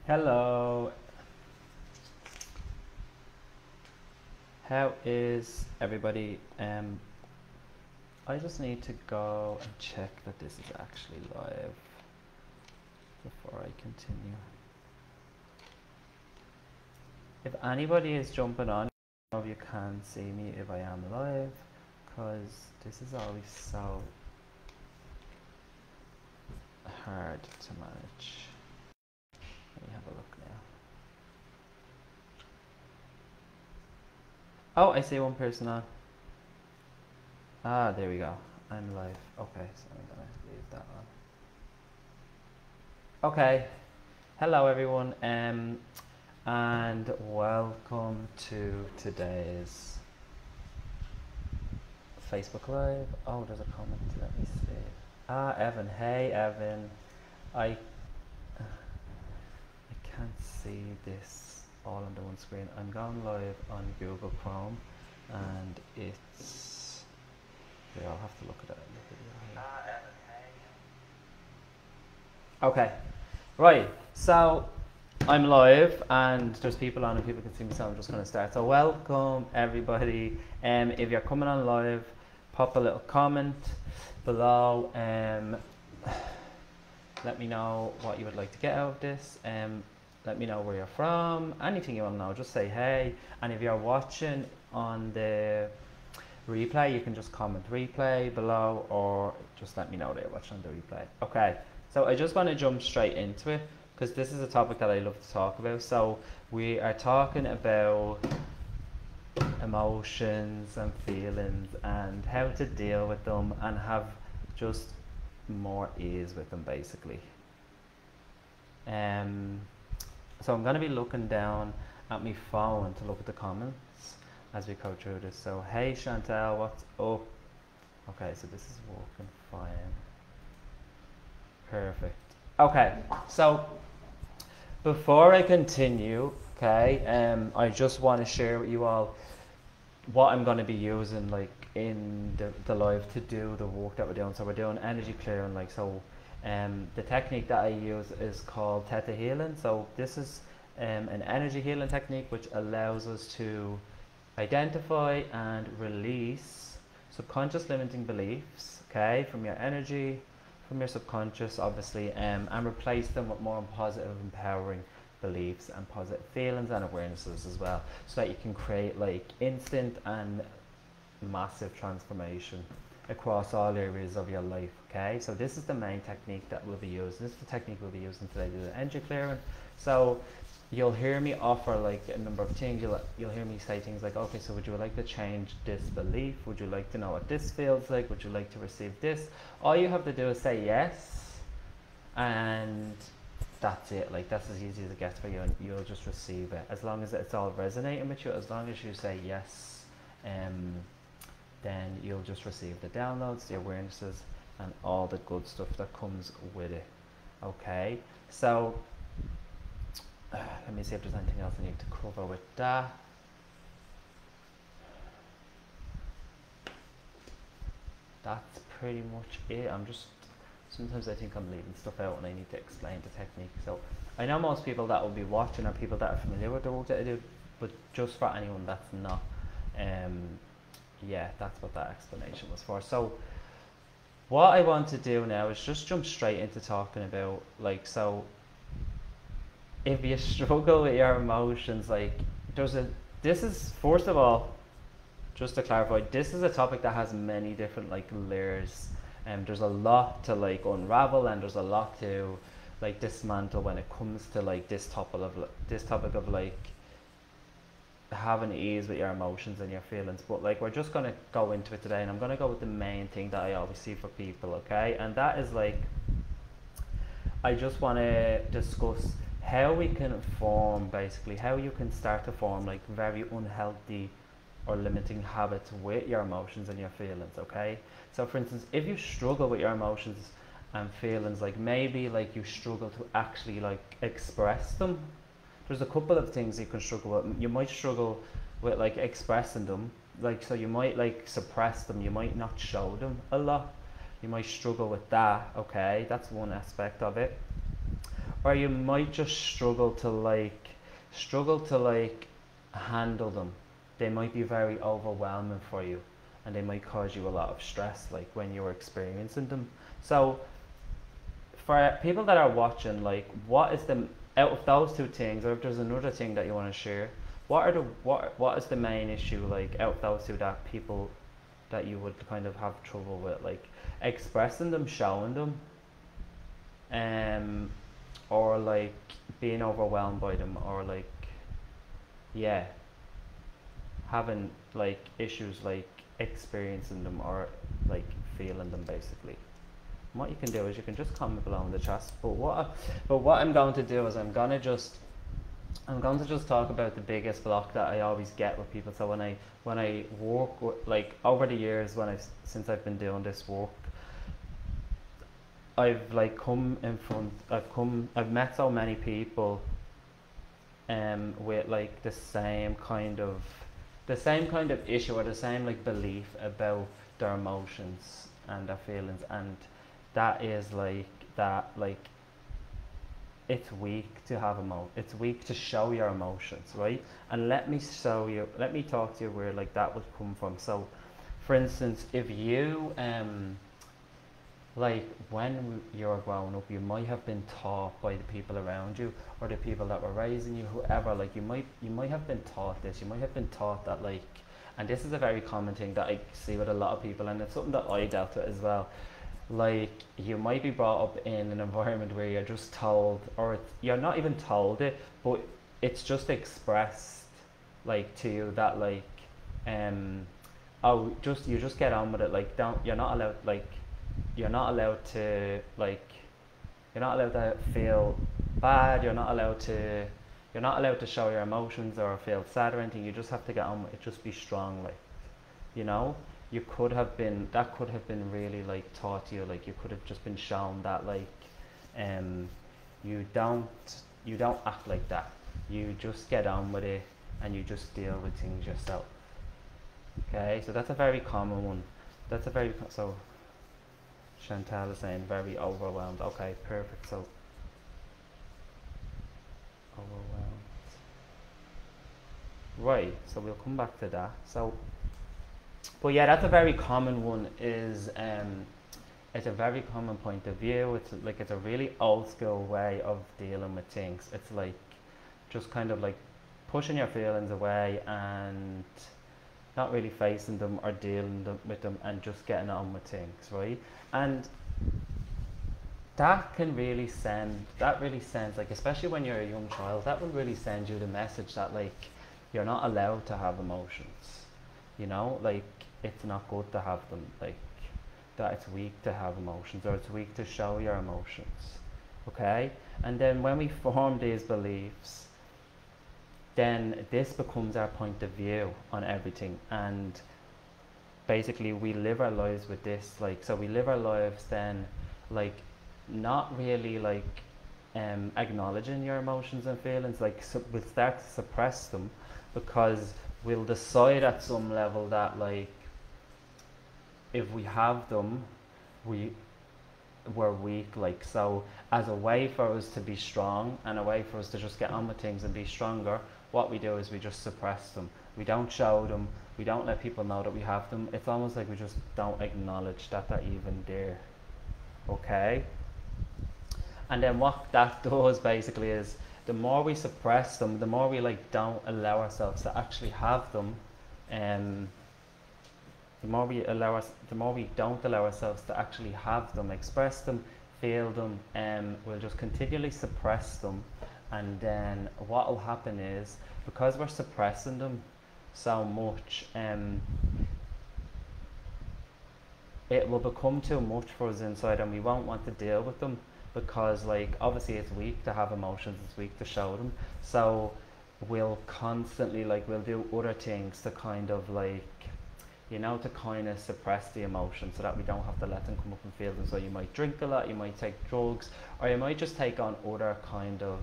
Hello. How is everybody? I just need to go and check that this is actually live before I continue. If anybody is jumping on, I don't know if you can see me if I am live, because this is always so hard to manage. Let me have a look now. Oh, I see one person on. Ah, there we go. I'm live. Okay, so I'm gonna leave that on. Okay. Hello everyone, and welcome to today's Facebook Live. Oh, there's a comment. Let me see. Ah, Evan. Hey, Evan. I can't see this all on the one screen. I'm going live on Google Chrome, and it's. Yeah, I'll have to look at it in the video here. Ah, Evan. Hey. Okay. Right. So I'm live and there's people on and people can see me, so I'm just going to start. So welcome everybody. If you're coming on live, pop a little comment below. Let me know what you would like to get out of this. Let me know where you're from. Anything you want to know, just say hey. And if you're watching on the replay, you can just comment replay below, or just let me know that you're watching on the replay. Okay. So I just want to jump straight into it, because this is a topic that I love to talk about. So we are talking about emotions and feelings and how to deal with them and have just more ease with them, basically. So I'm going to be looking down at my phone to look at the comments as we go through this. So hey Chantal, what's up? Okay, so this is working fine. Perfect. Okay, so before I continue, okay, I just want to share with you all what I'm going to be using, like, in the live to do the work that we're doing. So we're doing energy clearing, like, so the technique that I use is called Theta Healing. So this is an energy healing technique which allows us to identify and release subconscious limiting beliefs, okay, from your energy, from your subconscious, obviously, and replace them with more positive, empowering beliefs and positive feelings and awarenesses as well, so that you can create like instant and massive transformation across all areas of your life. Okay, so this is the main technique that we'll be using. This is the technique we'll be using today to do the energy clearing. So you'll hear me offer like a number of things. You'll hear me say things like, okay, so would you like to change this belief? Would you like to know what this feels like? Would you like to receive this? All you have to do is say yes, and that's it. Like, that's as easy as it gets for you, and you'll just receive it. As long as it's all resonating with you, as long as you say yes, then you'll just receive the downloads, the awarenesses, and all the good stuff that comes with it. Okay, so let me see if there's anything else I need to cover with that. That's pretty much it. Sometimes I think I'm leaving stuff out and I need to explain the technique. So I know most people that will be watching are people that are familiar with the work that I do, but just for anyone that's not, yeah, that's what that explanation was for. So what I want to do now is just jump straight into talking about, like, so if you struggle with your emotions, like, this is, first of all, just to clarify, this is a topic that has many different like layers, and there's a lot to like unravel, and there's a lot to like dismantle when it comes to like this topic of like having ease with your emotions and your feelings. But like, we're just going to go into it today, and I'm going to go with the main thing that I always see for people, okay, and that is like, I just want to discuss how we can form, basically how you can start to form like very unhealthy or limiting habits with your emotions and your feelings. Okay, so for instance, if you struggle with your emotions and feelings, like maybe like you struggle to actually like express them, there's a couple of things you can struggle with. You might struggle with like expressing them, like, so you might like suppress them, you might not show them a lot, you might struggle with that. Okay, that's one aspect of it. or you might just struggle to like handle them. They might be very overwhelming for you, and they might cause you a lot of stress like when you're experiencing them. So for people that are watching, like, what is the, out of those two things, or if there's another thing that you want to share, what is the main issue, like, out of those two, that people, that you would kind of have trouble with, like expressing them, showing them, um or like being overwhelmed by them, or like, yeah, having like issues like experiencing them, or like feeling them basically. And what you can do is you can just comment below in the chat. But what I'm going to do is I'm going to just talk about the biggest block that I always get with people. So when I work with, like, over the years, since I've been doing this work, I've like I've met so many people with like the same kind of issue, or the same like belief about their emotions and their feelings, and that is like that, like, it's weak to have it's weak to show your emotions, right? And let me talk to you where like that would come from. So for instance, if you like, when you're growing up, you might have been taught by the people around you, or the people that were raising you, whoever, like, you might have been taught this. You might have been taught that, like, and this is a very common thing that I see with a lot of people, and it's something that I dealt with as well. Like, you might be brought up in an environment where you're just told, or you're not even told it, but it's just expressed, like, to you, that, like, oh, you just get on with it. Like, you're not allowed, like, you're not allowed to feel bad. You're not allowed to show your emotions or feel sad or anything. You just have to get on with it. Just be strong, like, you know. That could have been really like taught to you. Like, you could have just been shown that, like, you don't act like that. You just get on with it, and you just deal with things yourself. Okay, so that's a very common one. So Chantal is saying very overwhelmed. Okay, perfect. So overwhelmed. Right, so we'll come back to that. So, but yeah, that's a very common one. It's a very common point of view. It's a really old school way of dealing with things. It's like just kind of like pushing your feelings away and not really facing them or dealing with them, and just getting on with things, right? And that really sends, like, especially when you're a young child, that will really send you the message that, like, you're not allowed to have emotions, you know, like, it's not good to have them, like, that it's weak to have emotions, or it's weak to show your emotions, okay? And then when we form these beliefs, then this becomes our point of view on everything, and basically we live our lives with this, like, so we live our lives then, like, not really, like, acknowledging your emotions and feelings, like, we'll start to suppress them, because we'll decide at some level that, like, if we have them, we're weak, like, so as a way for us to be strong, and a way for us to just get on with things and be stronger, what we do is we just suppress them. We don't show them. We don't let people know that we have them. It's almost like we just don't acknowledge that they're even there. Okay? And then what that does basically is, the more we suppress them, the more we, like, don't allow ourselves to actually have them, the more we don't allow ourselves to actually have them, express them, feel them, we'll just continually suppress them. And then what will happen is, because we're suppressing them so much, it will become too much for us inside, and we won't want to deal with them, because, like, obviously it's weak to have emotions, it's weak to show them. So we'll constantly, like, we'll do other things to kind of, like, you know, to kind of suppress the emotions, so that we don't have to let them come up and feel them. So you might drink a lot, you might take drugs, or you might just take on other kind of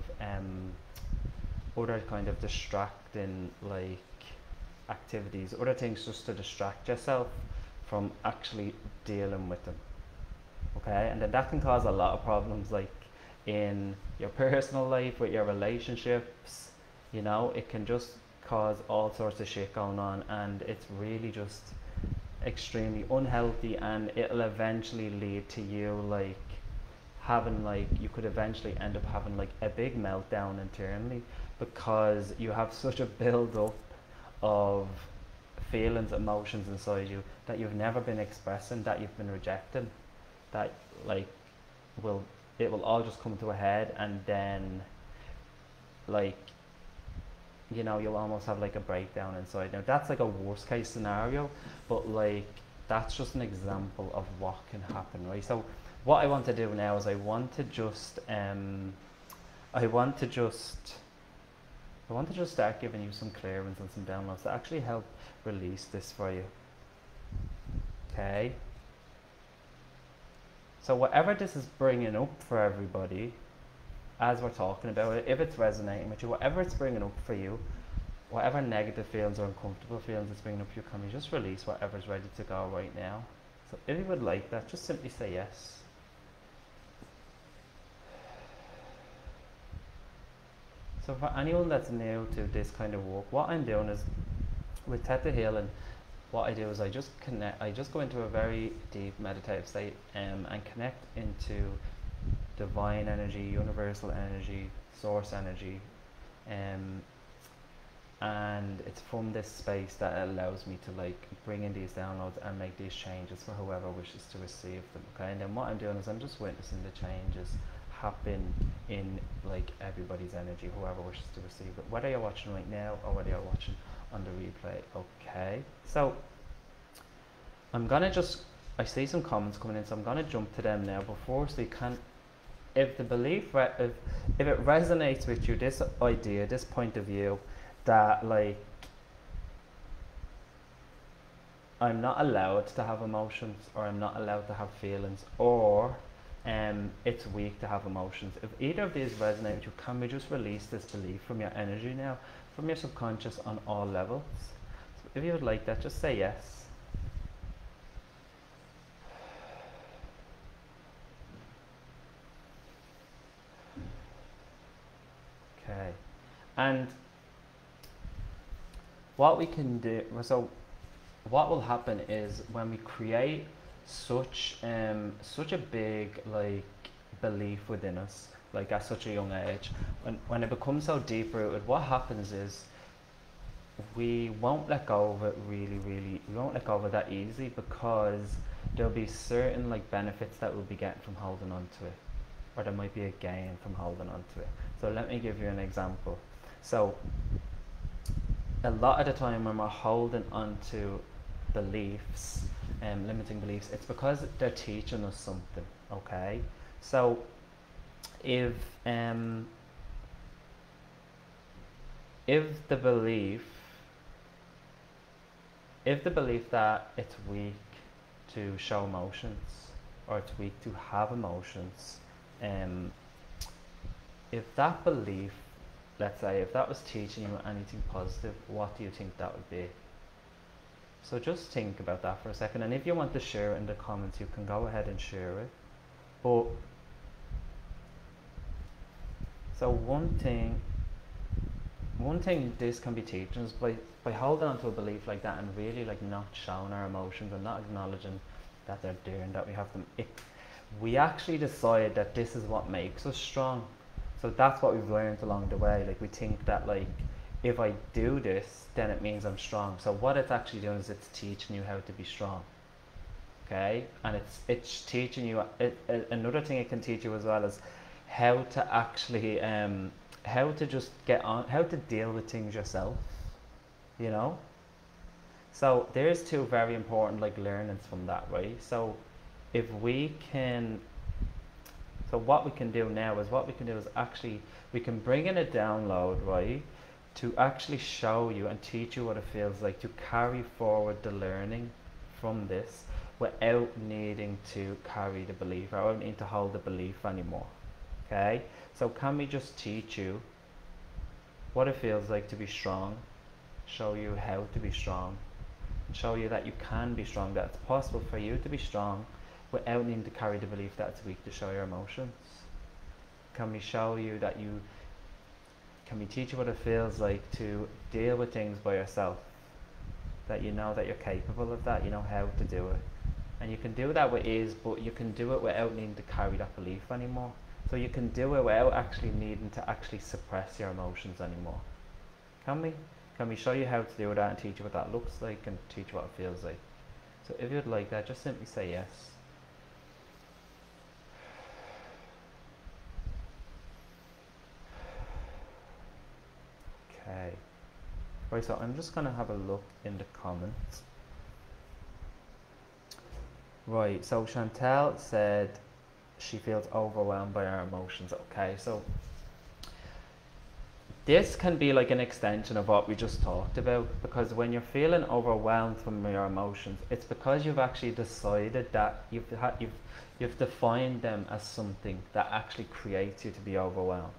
distracting, like, activities, other things, just to distract yourself from actually dealing with them. Okay, and then that can cause a lot of problems, like, in your personal life, with your relationships. You know, it can just cause all sorts of shit going on, and it's really just extremely unhealthy, and it'll eventually lead to you like having like, you could eventually end up having like a big meltdown internally, because you have such a build up of feelings, emotions inside you that you've never been expressing, that you've been rejecting, that like will it will all just come to a head, and then like, you know, you'll almost have like a breakdown inside. Now that's like a worst case scenario, but like that's just an example of what can happen, right? So what I want to do now is I want to just start giving you some clearance and some downloads to actually help release this for you. Okay? So whatever this is bringing up for everybody, as we're talking about it, if it's resonating with you, whatever it's bringing up for you, whatever negative feelings or uncomfortable feelings it's bringing up for you, can we just release whatever's ready to go right now? So if you would like that, just simply say yes. So for anyone that's new to this kind of work, what I'm doing is, with Theta Healing, what I do is I just go into a very deep meditative state, and connect into divine energy, universal energy, source energy, and it's from this space that allows me to like bring in these downloads and make these changes for whoever wishes to receive them. Okay, and then what I'm doing is I'm just witnessing the changes happen in like everybody's energy, whoever wishes to receive it, whether you're watching right now or whether you're watching on the replay. Okay, so I'm gonna just, I see some comments coming in, so I'm gonna jump to them now. Before, so you can, if the belief, if it resonates with you, this idea, this point of view, that like I'm not allowed to have emotions, or I'm not allowed to have feelings, or it's weak to have emotions. If either of these resonate with you, can we just release this belief from your energy now, from your subconscious on all levels? So if you would like that, just say yes. Okay, and what we can do, so what will happen is when we create such a big like belief within us, like at such a young age, when it becomes so deep rooted, what happens is we won't let go of it we won't let go of it that easily, because there'll be certain like benefits that we'll be getting from holding on to it, or there might be a gain from holding on to it. So let me give you an example. So a lot of the time when we're holding on to beliefs, limiting beliefs, it's because they're teaching us something. Okay, so if the belief that it's weak to show emotions, or it's weak to have emotions, if that belief, let's say, if that was teaching you anything positive, what do you think that would be? So just think about that for a second, and if you want to share it in the comments, you can go ahead and share it. But so one thing this can be teaching is by holding on to a belief like that and really like not showing our emotions and not acknowledging that they're there and that we have them, we actually decide that this is what makes us strong. So that's what we've learned along the way. Like we think that like, if I do this, then it means I'm strong. So what it's actually doing is it's teaching you how to be strong. Okay, and it's teaching you another thing it can teach you as well is how to actually how to just get on, how to deal with things yourself, you know. So there's two very important like learnings from that, right? So if we can, so what we can do now is actually we can bring in a download, right, to actually show you and teach you what it feels like to carry forward the learning from this without needing to carry the belief, or without needing to hold the belief anymore. Okay, so can we just teach you what it feels like to be strong, show you how to be strong, show you that you can be strong, that it's possible for you to be strong without needing to carry the belief that it's weak to show your emotions. Can we show you that can we teach you what it feels like to deal with things by yourself? That you know that you're capable of that, you know how to do it. And you can do that with ease, but you can do it without needing to carry that belief anymore. So you can do it without actually needing to actually suppress your emotions anymore. Can we? Can we show you how to do that and teach you what that looks like and teach you what it feels like? So if you'd like that, just simply say yes. Okay. Right, so I'm just going to have a look in the comments. Right, so Chantel said she feels overwhelmed by her emotions. Okay, so this can be like an extension of what we just talked about, because when you're feeling overwhelmed from your emotions, it's because you've actually decided that you've defined them as something that actually creates you to be overwhelmed.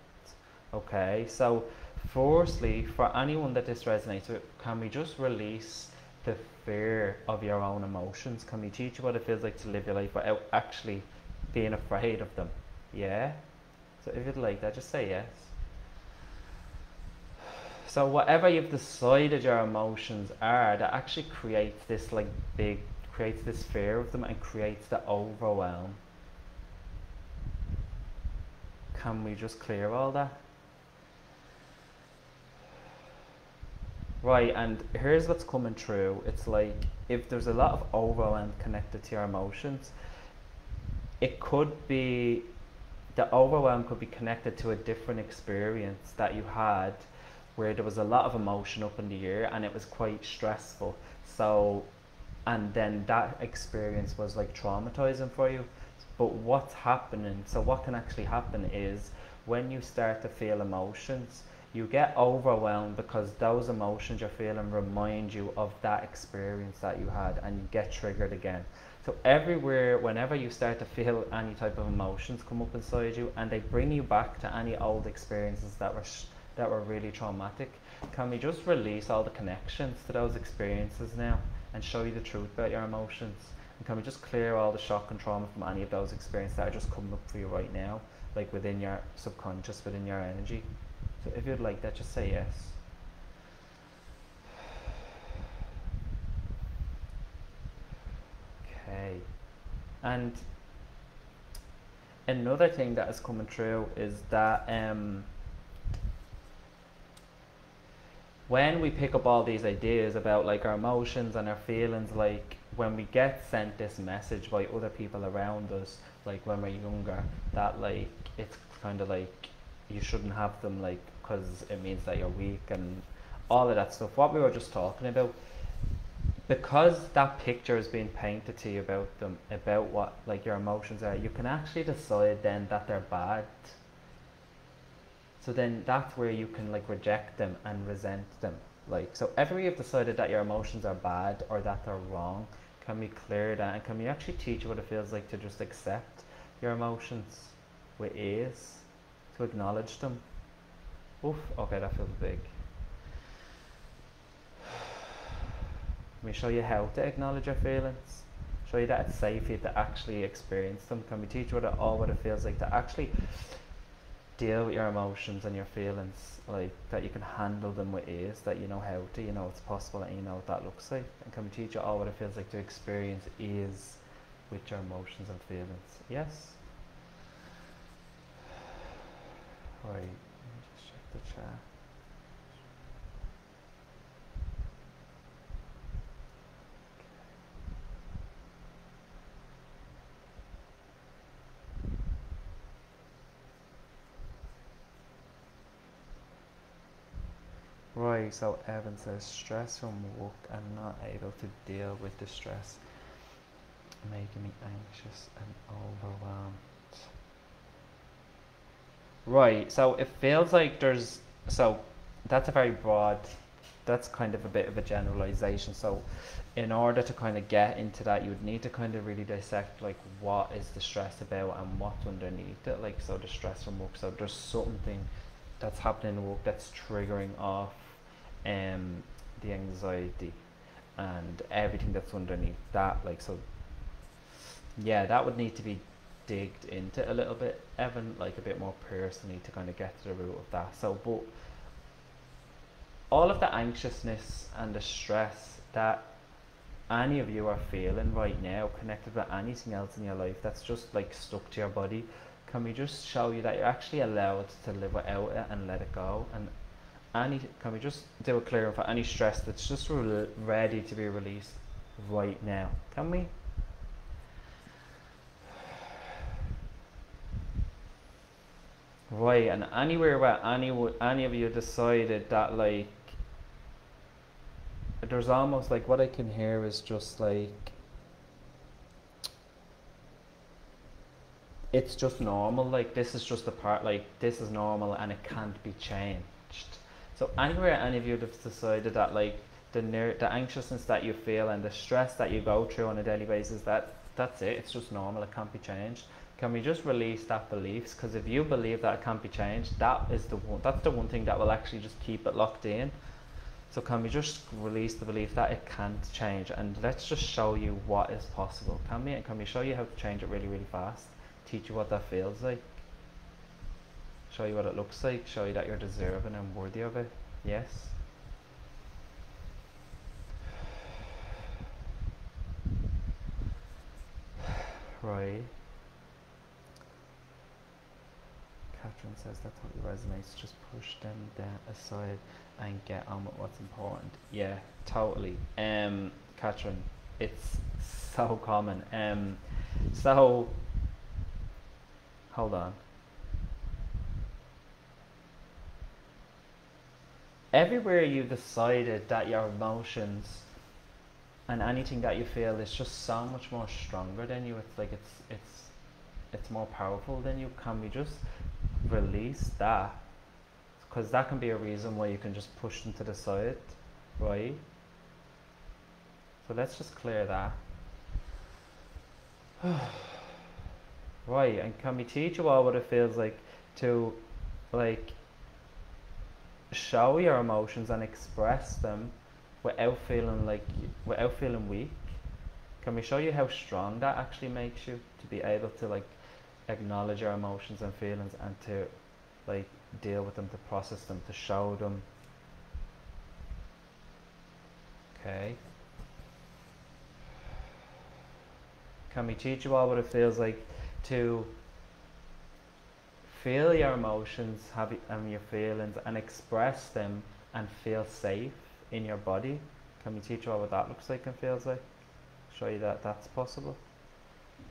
Okay, so firstly, for anyone that this resonates with, can we just release the fear of your own emotions? Can we teach you what it feels like to live your life without actually being afraid of them? Yeah? So if you'd like that, just say yes. So whatever you've decided your emotions are, that actually creates this creates this fear of them and creates the overwhelm. Can we just clear all that? Right, and here's what's coming through. It's like if there's a lot of overwhelm connected to your emotions, it could be, the overwhelm could be connected to a different experience that you had where there was a lot of emotion up in the air and it was quite stressful. So, and then that experience was like traumatizing for you. But what's happening, so what can actually happen is when you start to feel emotions, you get overwhelmed because those emotions you're feeling remind you of that experience that you had and you get triggered again. So everywhere, whenever you start to feel any type of emotions come up inside you and they bring you back to any old experiences that were really traumatic, can we just release all the connections to those experiences now and show you the truth about your emotions? And can we just clear all the shock and trauma from any of those experiences that are just coming up for you right now, like within your subconscious, within your energy? So if you'd like that, just say yes. Okay. And another thing that is coming through is that when we pick up all these ideas about like our emotions and our feelings, like when we get sent this message by other people around us, like when we're younger, that like it's kind of like you shouldn't have them, like because it means that you're weak and all of that stuff, what we were just talking about, because that picture is being painted to you about them, about what like your emotions are, you can actually decide then that they're bad. So then that's where you can like reject them and resent them. Like, so every you've decided that your emotions are bad or that they're wrong, can we clear that and can we actually teach you what it feels like to just accept your emotions with ease, to acknowledge them? Oof, okay, that feels big. Can we show you how to acknowledge your feelings? Show you that it's safe for you to actually experience them? Can we teach you what it feels like to actually deal with your emotions and your feelings, like that you can handle them with ease, that you know how to, you know it's possible and you know what that looks like? And can we teach you all what it feels like to experience ease with your emotions and feelings? Yes? Right, let me just check the chat. Right, so Evan says stress from work and not able to deal with the stress, making me anxious and overwhelmed. Right, so it feels like there's, so that's a very broad, that's kind of a bit of a generalization. So in order to kind of get into that, you would need to kind of really dissect like what is the stress about and what's underneath it. Like, so the stress from work, so there's something that's happening in work that's triggering off the anxiety and everything that's underneath that. Like, so yeah, that would need to be digged into it a little bit, even like a bit more personally, to kind of get to the root of that. So, but all of the anxiousness and the stress that any of you are feeling right now, connected with anything else in your life that's just like stuck to your body, can we just show you that you're actually allowed to live without it and let it go? And can we just do a clearing for any stress that's just ready to be released right now? Can we? Right, and anywhere where any of you decided that, like, there's almost like, what I can hear is just like, it's just normal, like this is just a part, like this is normal and it can't be changed. So anywhere any of you have decided that, like, the anxiousness that you feel and the stress that you go through on a daily basis, that's it, it's just normal, it can't be changed. Can we just release that beliefs? Because if you believe that it can't be changed, that's the one thing that will actually just keep it locked in. So can we just release the belief that it can't change, and let's just show you what is possible. Can we show you how to change it really, really fast? Teach you what that feels like. Show you what it looks like. Show you that you're deserving and worthy of it. Yes? Right. Catherine says that totally resonates. Just push them down aside and get on with what's important. Yeah, totally. Catherine, it's so common. So hold on. Everywhere you've decided that your emotions and anything that you feel is just so much more stronger than you, it's like it's more powerful than you. Can we just release that? Because that can be a reason why you can just push them to the side, right? So let's just clear that. Right, and can we teach you all what it feels like to, like, show your emotions and express them without feeling weak? Can we show you how strong that actually makes you, to be able to, like, acknowledge your emotions and feelings and to, like, deal with them, to process them, to show them? Okay. Can we teach you all what it feels like to feel your emotions, and your feelings, and express them and feel safe in your body? Can we teach you all what that looks like and feels like? Show you that that's possible?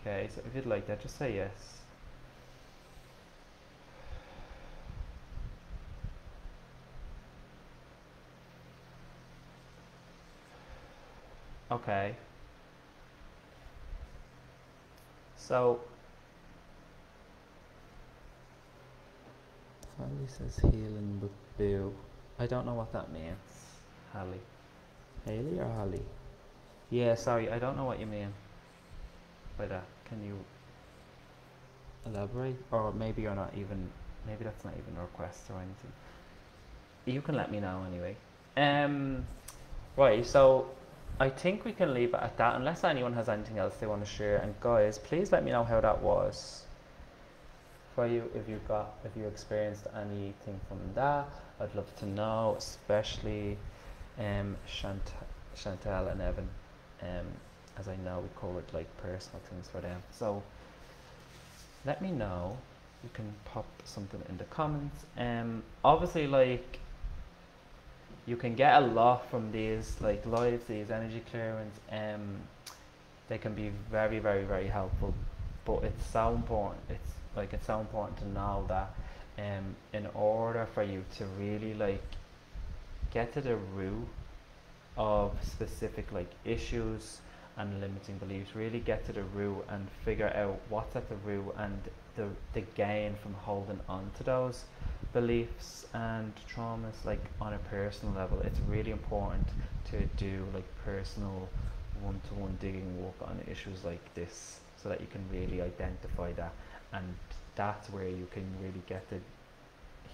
Okay, so if you'd like that, just say yes. Okay. So, Holly says healing with boo. I don't know what that means. Hallie. Haley or Holly? Yeah, sorry, I don't know what you mean by that. Can you elaborate? Or maybe you're not even, maybe that's not even a request or anything. You can let me know anyway. Right, so I think we can leave it at that, unless anyone has anything else they want to share. And guys, please let me know how that was for you, if you experienced anything from that. I'd love to know, especially Chantal and Evan, as I know we covered, like, personal things for them. So let me know. You can pop something in the comments. Obviously, like, you can get a lot from these, like, lives, these energy clearings. They can be very, very, very helpful, but it's so important. It's so important to know that in order for you to really, like, get to the root of specific, like, issues and limiting beliefs, really get to the root and figure out what's at the root, and the gain from holding on to those beliefs and traumas, like, on a personal level. It's really important to do, like, personal one-to-one digging work on issues like this, so that you can really identify that, and that's where you can really get the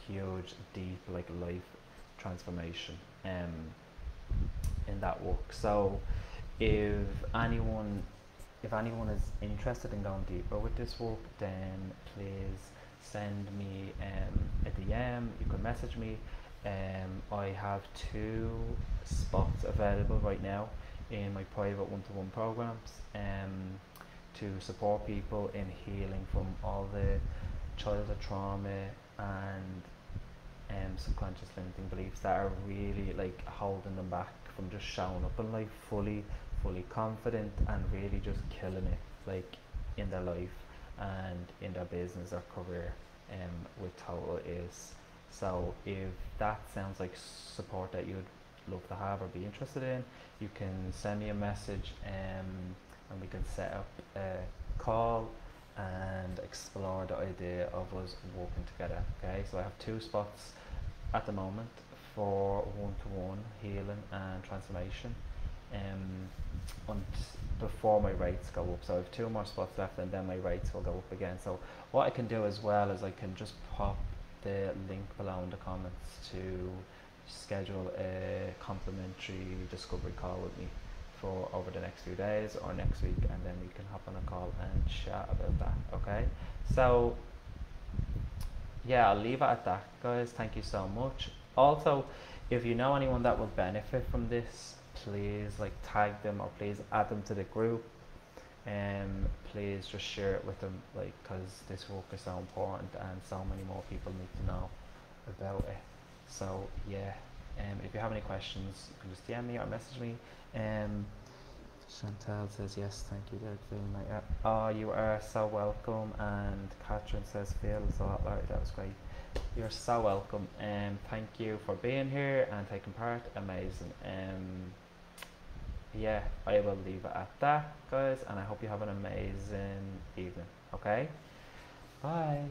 huge, deep, like, life transformation in that work. So if anyone if anyone is interested in going deeper with this work, then please send me a DM. You can message me. I have 2 spots available right now in my private one-to-one programs to support people in healing from all the childhood trauma and subconscious limiting beliefs that are really like holding them back from just showing up in life fully confident and really just killing it like in their life and in their business or career with total is. So if that sounds like support that you'd love to have or be interested in, you can send me a message and we can set up a call and explore the idea of us working together. Okay, so I have 2 spots at the moment for one-to-one healing and transformation before my rates go up. So I have 2 more spots left and then my rates will go up again. So what I can do as well is I can just pop the link below in the comments to schedule a complimentary discovery call with me for over the next few days or next week, and then we can hop on a call and chat about that. Okay, so yeah, I'll leave it at that, guys. Thank you so much. Also, if you know anyone that would benefit from this, please like tag them or please add them to the group, and please just share it with them, like, because this work is so important and so many more people need to know about it. So yeah, if you have any questions, you can just DM me or message me. Chantal says yes, thank you. Oh, you are so welcome. And Catherine says feels a lot better. That was great. You're so welcome. Thank you for being here and taking part. Amazing. Yeah, I will leave it at that, guys, and I hope you have an amazing evening. Okay, bye.